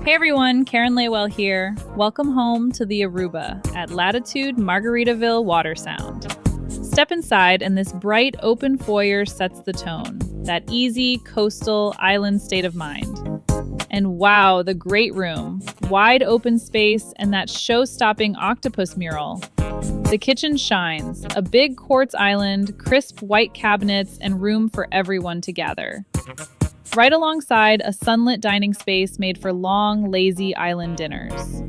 Hey everyone, Karen Lawell here. Welcome home to the Aruba at Latitude Margaritaville Watersound. Step inside and this bright open foyer sets the tone, that easy coastal island state of mind. And wow, the great room, wide open space and that show-stopping octopus mural. The kitchen shines, a big quartz island, crisp white cabinets, and room for everyone to gather. Right alongside a sunlit dining space made for long, lazy island dinners.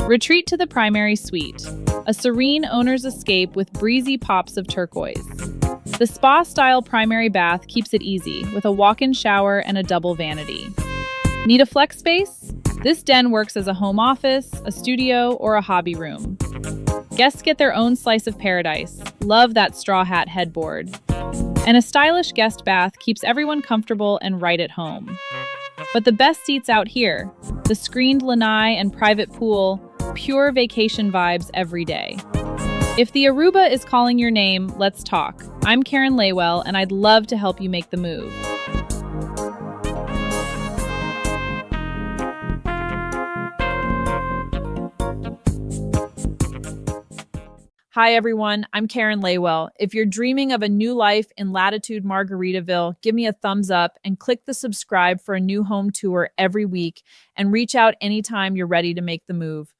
Retreat to the primary suite, a serene owner's escape with breezy pops of turquoise. The spa-style primary bath keeps it easy, with a walk-in shower and a double vanity. Need a flex space? This den works as a home office, a studio, or a hobby room. Guests get their own slice of paradise. Love that straw hat headboard. And a stylish guest bath keeps everyone comfortable and right at home. But the best seats out here, the screened lanai and private pool, pure vacation vibes every day. If the Aruba is calling your name, let's talk. I'm Karen Lawell, and I'd love to help you make the move. Hi everyone, I'm Karen Lawell. If you're dreaming of a new life in Latitude Margaritaville, give me a thumbs up and click the subscribe for a new home tour every week, and reach out anytime you're ready to make the move.